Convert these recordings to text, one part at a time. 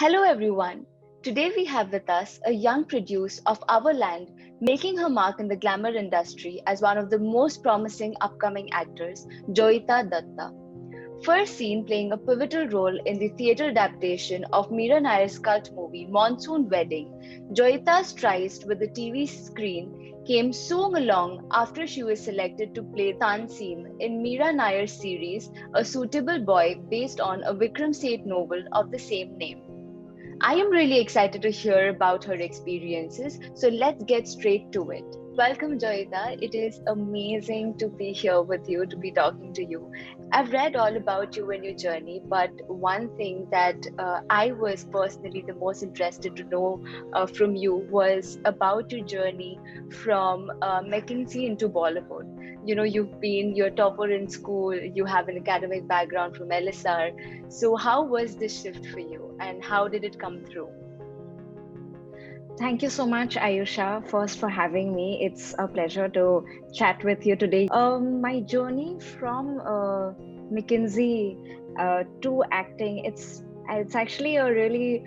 Hello, everyone. Today we have with us a young produce of our land making her mark in the glamour industry as one of the most promising upcoming actors, Joyeeta Dutta. First seen playing a pivotal role in the theatre adaptation of Mira Nair's cult movie Monsoon Wedding, Joyeeta's tries with the TV screen came soon along after she was selected to play Tanseem in Mira Nair's series A Suitable Boy based on a Vikram Seth novel of the same name. I am really excited to hear about her experiences, so let's get straight to it. Welcome, Joyeeta. It is amazing to be here with you, to be talking to you. I've read all about you and your journey, but one thing that I was personally the most interested to know from you was about your journey from McKinsey into Bollywood. You're topper in school, you have an academic background from LSR. So, how was this shift for you and how did it come through? Thank you so much, Ayusha, first for having me. It's a pleasure to chat with you today. My journey from McKinsey to acting, it's actually a really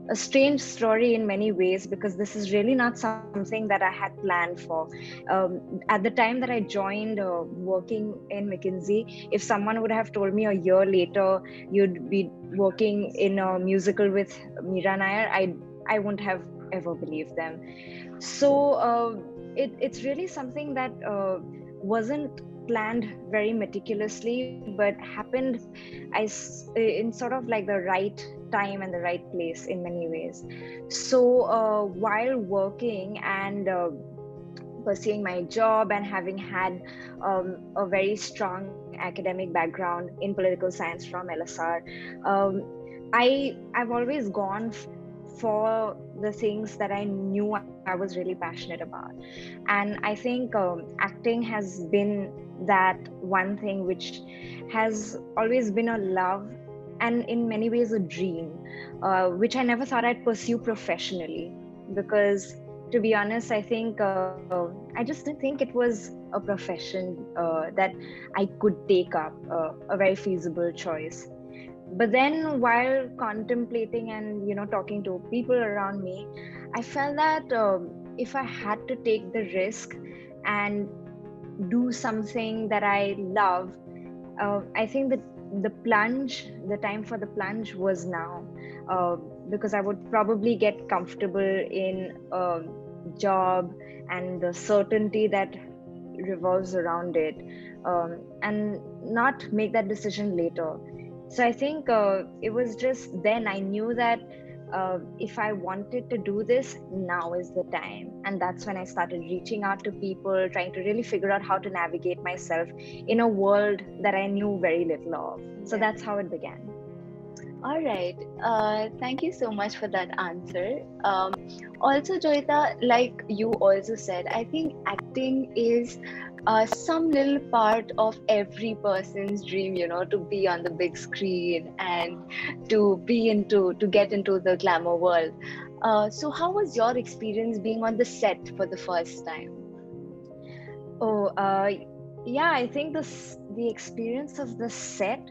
a strange story in many ways because this is really not something that I had planned for. At the time that I joined working in McKinsey, if someone would have told me a year later you'd be working in a musical with Mira Nair, I wouldn't have ever believed them. So it's really something that wasn't planned very meticulously, but happened in sort of like the right time and the right place in many ways. So while working and pursuing my job and having had a very strong academic background in political science from LSR, I've always gone for the things that I knew I was really passionate about. And I think acting has been that one thing which has always been a love and in many ways a dream, which I never thought I'd pursue professionally. Because to be honest, I think I just didn't think it was a profession that I could take up, a very feasible choice. But then while contemplating and talking to people around me, I felt that if I had to take the risk and do something that I love, I think that the time for the plunge was now, uh, because I would probably get comfortable in a job and the certainty that revolves around it, and not make that decision later. So I think it was just then I knew that if I wanted to do this, now is the time. And that's when I started reaching out to people, trying to really figure out how to navigate myself in a world that I knew very little of. So Yeah. that's how it began. All right. Thank you so much for that answer. Also, Joyita, like you also said, I think acting is some little part of every person's dream, to be on the big screen and to get into the glamour world. So, how was your experience being on the set for the first time? Oh, yeah, I think the experience of the set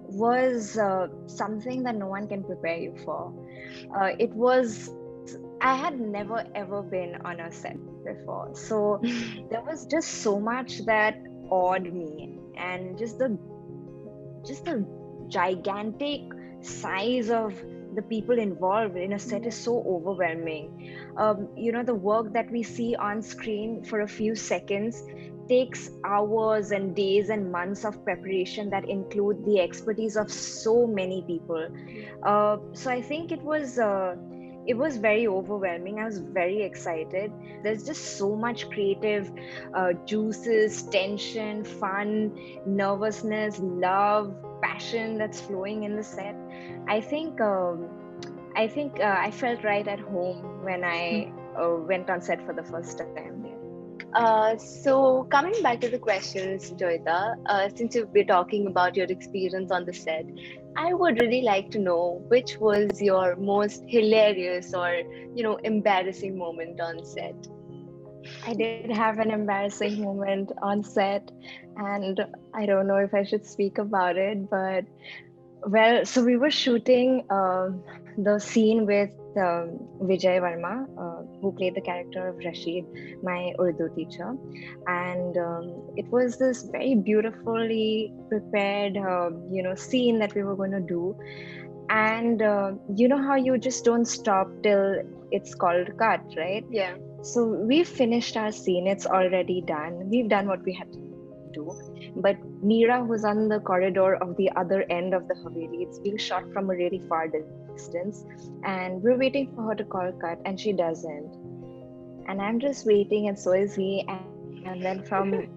was something that no one can prepare you for. It was, I had never ever been on a set before. So there was just so much that awed me, and just the gigantic size of the people involved in a set is so overwhelming. The work that we see on screen for a few seconds takes hours and days and months of preparation that include the expertise of so many people. Yeah. So I think it was very overwhelming. I was very excited. There's just so much creative juices, tension, fun, nervousness, love, passion that's flowing in the set. I think I felt right at home when I went on set for the first time. Yeah. So coming back to the questions, Joyita, since you've been talking about your experience on the set, I would really like to know which was your most hilarious or, embarrassing moment on set. I did have an embarrassing moment on set, and I don't know if I should speak about it, but Well, so we were shooting the scene with Vijay Verma, who played the character of Rashid, my Urdu teacher. And it was this very beautifully prepared, scene that we were going to do. And you know how you just don't stop till it's called cut, right? Yeah. So we finished our scene, it's already done. We've done what we had to do. But Mira, who's on the corridor of the other end of the Haveli, it's being shot from a really far distance. And we're waiting for her to call cut, and she doesn't. And I'm just waiting, and so is he. And then from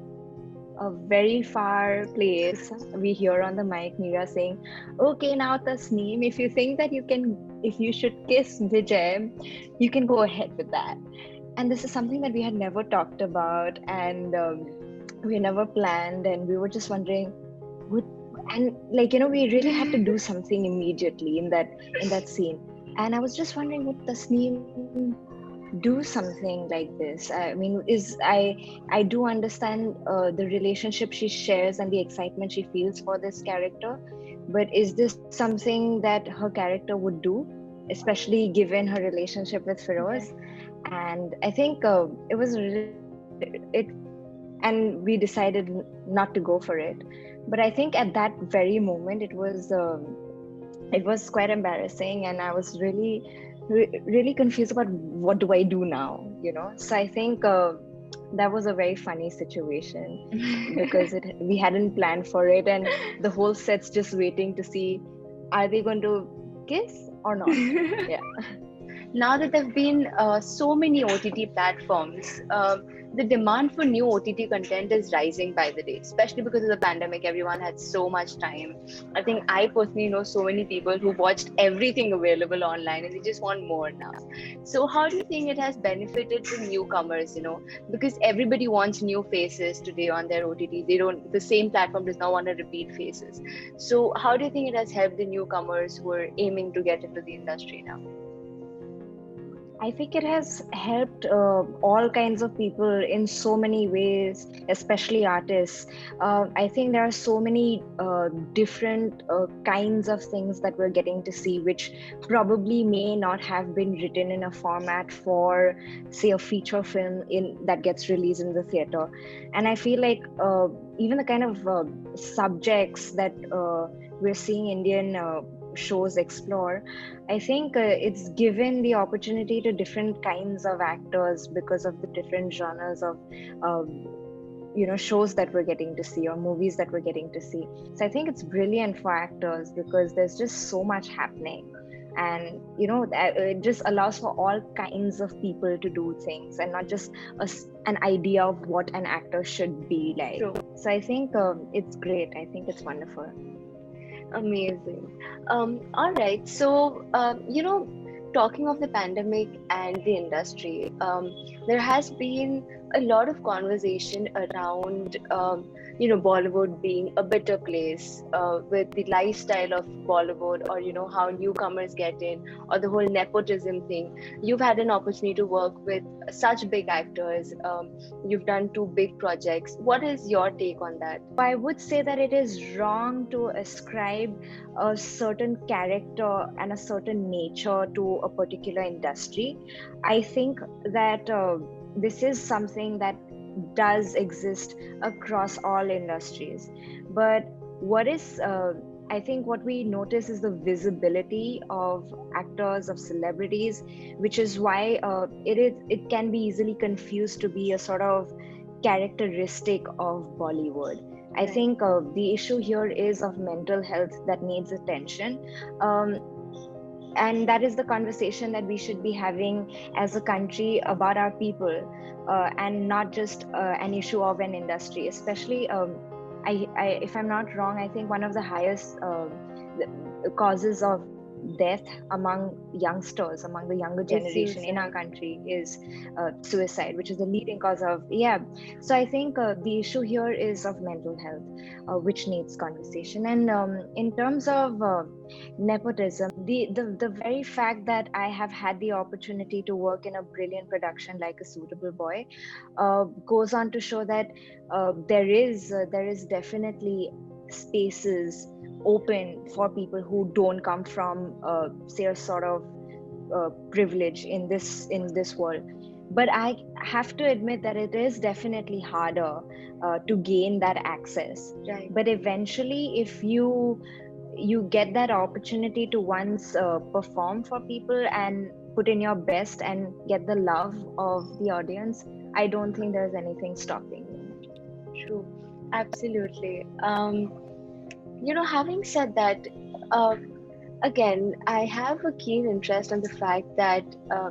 a very far place, we hear on the mic Mira saying, "Okay, now Tasneem, if you think that if you should kiss Vijay, you can go ahead with that." And this is something that we had never talked about, and we never planned, and we were just wondering, would and like we really had to do something immediately in that scene. And I was just wondering, would Tasneem do something like this? I mean, I do understand the relationship she shares and the excitement she feels for this character, but is this something that her character would do, especially given her relationship with Feroz? Okay. And I think and we decided not to go for it. But I think at that very moment, it was quite embarrassing, and I was really confused about what do I do now, So I think that was a very funny situation because we hadn't planned for it, and the whole set's just waiting to see, are they going to kiss or not? Yeah. Now that there have been so many OTT platforms, the demand for new OTT content is rising by the day, especially because of the pandemic. Everyone had so much time. I think I personally know so many people who watched everything available online and they just want more now. So, how do you think it has benefited the newcomers? Because everybody wants new faces today on their OTT. The same platform does not want to repeat faces. So, how do you think it has helped the newcomers who are aiming to get into the industry now? I think it has helped all kinds of people in so many ways, especially artists. I think there are so many different kinds of things that we're getting to see, which probably may not have been written in a format for, say, a feature film that gets released in the theater. And I feel like even the kind of subjects that we're seeing Indian shows explore, I think it's given the opportunity to different kinds of actors because of the different genres of shows that we're getting to see or movies that we're getting to see. So I think it's brilliant for actors because there's just so much happening, and it just allows for all kinds of people to do things and not just an idea of what an actor should be like. True. So I think it's great. I think it's wonderful. Amazing. All right. So, talking of the pandemic and the industry, there has been a lot of conversation around, Bollywood being a better place with the lifestyle of Bollywood, or, how newcomers get in, or the whole nepotism thing. You've had an opportunity to work with such big actors. You've done two big projects. What is your take on that? I would say that it is wrong to ascribe a certain character and a certain nature to a particular industry. I think that this is something that does exist across all industries. But what is I think what we notice is the visibility of actors, of celebrities, which is why it can be easily confused to be a sort of characteristic of Bollywood. I think the issue here is of mental health that needs attention. And that is the conversation that we should be having as a country about our people, and not just an issue of an industry. Especially, if I'm not wrong, I think one of the highest causes of death among youngsters, among the younger generation in our country, is suicide, which is the leading cause of, yeah. So I think the issue here is of mental health, which needs conversation. And in terms of nepotism, the very fact that I have had the opportunity to work in a brilliant production like A Suitable Boy goes on to show that there is definitely spaces open for people who don't come from say a sort of privilege in this world. But I have to admit that it is definitely harder to gain that access. Right. But eventually, if you get that opportunity to once perform for people and put in your best and get the love of the audience, I don't think there's anything stopping you. True. Absolutely. Having said that, again, I have a keen interest in the fact that,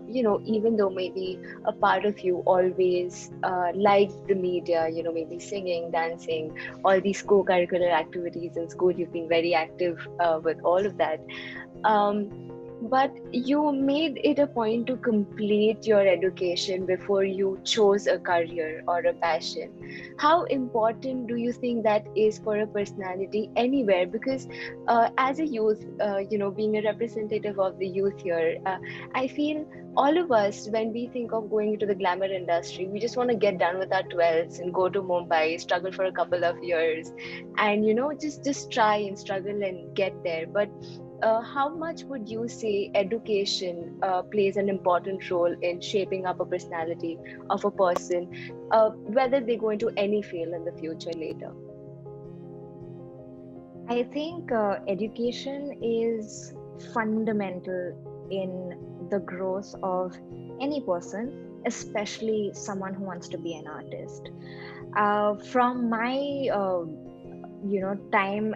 even though maybe a part of you always liked the media, maybe singing, dancing, all these co-curricular activities in school, you've been very active with all of that. Um, but you made it a point to complete your education before you chose a career or a passion. How important do you think that is for a personality anywhere? Because as a youth, being a representative of the youth here, I feel all of us, when we think of going into the glamour industry, we just want to get done with our 12s and go to Mumbai, struggle for a couple of years, and just try and struggle and get there. But how much would you say education plays an important role in shaping up a personality of a person, whether they go into any field in the future later? I think education is fundamental in the growth of any person, especially someone who wants to be an artist. From my time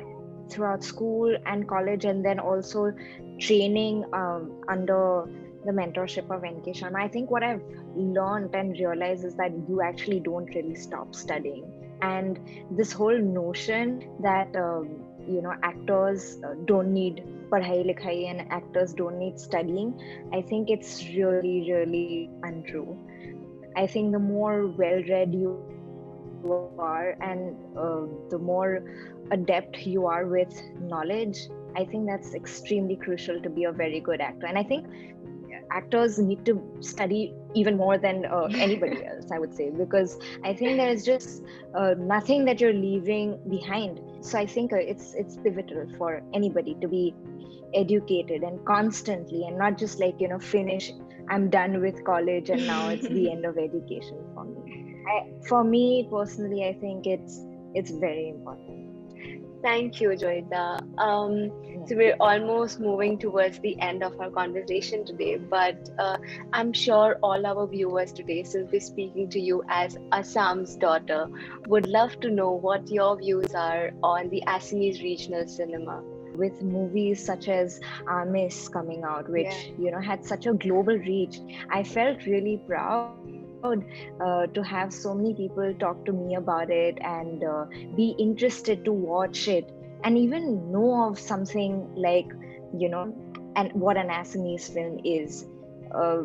throughout school and college, and then also training under the mentorship of NK Sharma, I think what I've learned and realized is that you actually don't really stop studying. And this whole notion that actors don't need padhai likhai and actors don't need studying, I think it's really, really untrue. I think the more well-read you are and the more adept you are with knowledge, I think that's extremely crucial to be a very good actor. And I think actors need to study even more than anybody else, I would say, because I think there's just nothing that you're leaving behind. So I think it's pivotal for anybody to be educated and constantly, and not just like finish, I'm done with college and now it's the end of education for me. For me personally, I think it's very important. Thank you, Joyeeta. So we're almost moving towards the end of our conversation today, but I'm sure all our viewers today, since we're speaking to you as Assam's daughter, would love to know what your views are on the Assamese regional cinema. With movies such as Amis coming out, which had such a global reach, I felt really proud to have so many people talk to me about it and be interested to watch it, and even know of something like and what an Assamese film is. Uh,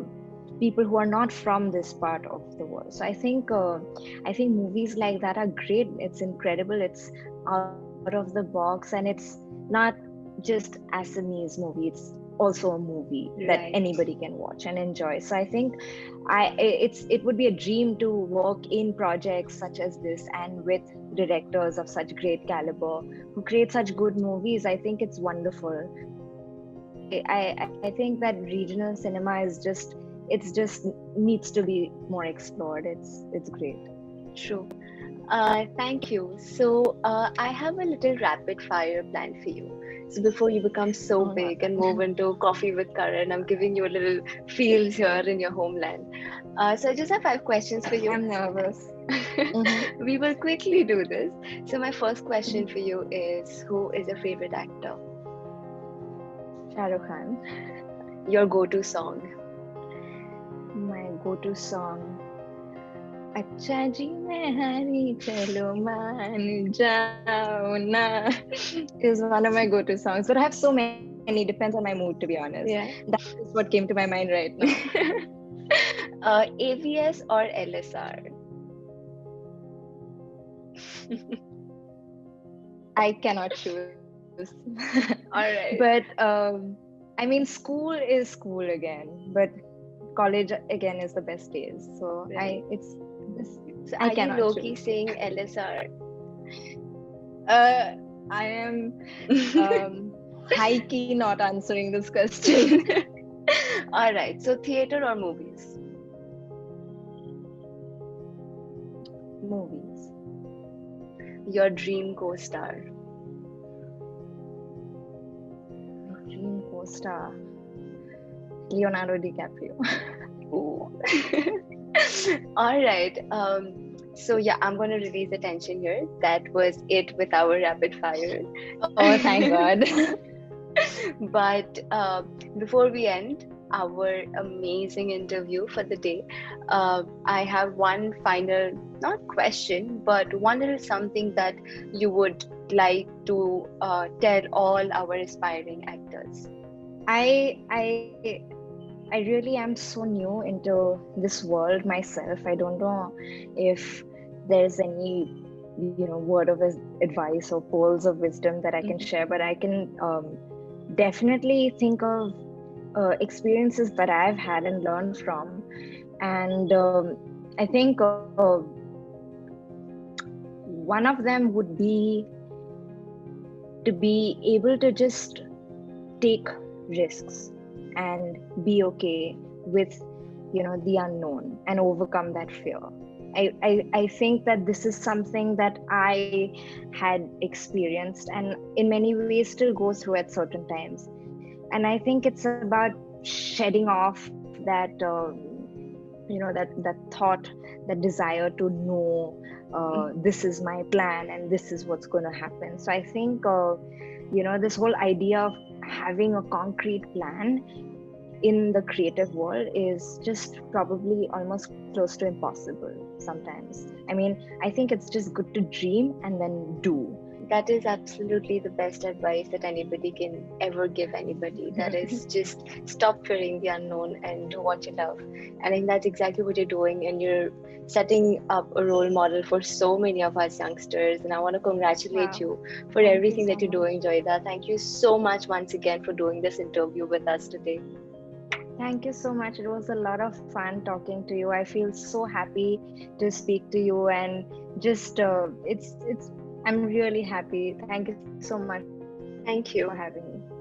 People who are not from this part of the world. So I think movies like that are great. It's incredible. It's out of the box, and it's not just Assamese movie. It's also a movie that Right. anybody can watch and enjoy. So I think it would be a dream to work in projects such as this and with directors of such great caliber who create such good movies. I think it's wonderful. I think that regional cinema is just needs to be more explored. It's great. True. Thank you. So I have a little rapid fire plan for you. So before you become so big and move into Coffee with Karan, I'm giving you a little feels here in your homeland. So I just have 5 questions for you. I'm nervous. We will quickly do this. So my first question for you is, who is your favorite actor? Shah Rukh Khan. Your go-to song? My go-to song, अच्छा जी मैं हारी चलो मान जाओ ना, is one of my go-to songs. But I have so many, depends on my mood, to be honest. Yeah. That's just what came to my mind right now. AVS or LSR? I cannot choose. All right. But I mean, school is school again, but college again is the best days. So Right. I Are you cannot low-key choose. saying LSR? I am high key not answering this question. All right. So theater or movies? Movies. Your dream co-star. My dream co-star, Leonardo DiCaprio. Ooh. All right. So yeah, I'm going to release the tension here. That was it with our rapid fire. Oh, thank God. But before we end our amazing interview for the day, I have one final, not question, but one little something that you would like to tell all our aspiring actors. I I I really am so new into this world myself. I don't know if there's any word of advice or pearls of wisdom that I can Mhm. share, but I can definitely think of experiences that I've had and learned from, and I think one of them would be to be able to just take risks and be okay with the unknown and overcome that fear. I think that this is something that I had experienced and in many ways still go through at certain times. And I think it's about shedding off that that thought, that desire to know this is my plan and this is what's going to happen. So I think this whole idea of having a concrete plan in the creative world is just probably almost close to impossible sometimes. I mean, I think it's just good to dream and then do. That is absolutely the best advice that anybody can ever give anybody. That is just stop fearing the unknown and do what you love. And I think that's exactly what you're doing, and you're setting up a role model for so many of us youngsters. And I want to congratulate Wow. you for Thank you everything so that you're much. doing, Joyeeta. Thank you so much once again for doing this interview with us today. Thank you so much. It was a lot of fun talking to you. I feel so happy to speak to you, and just it's I'm really happy. Thank you so much for having me. Thank you.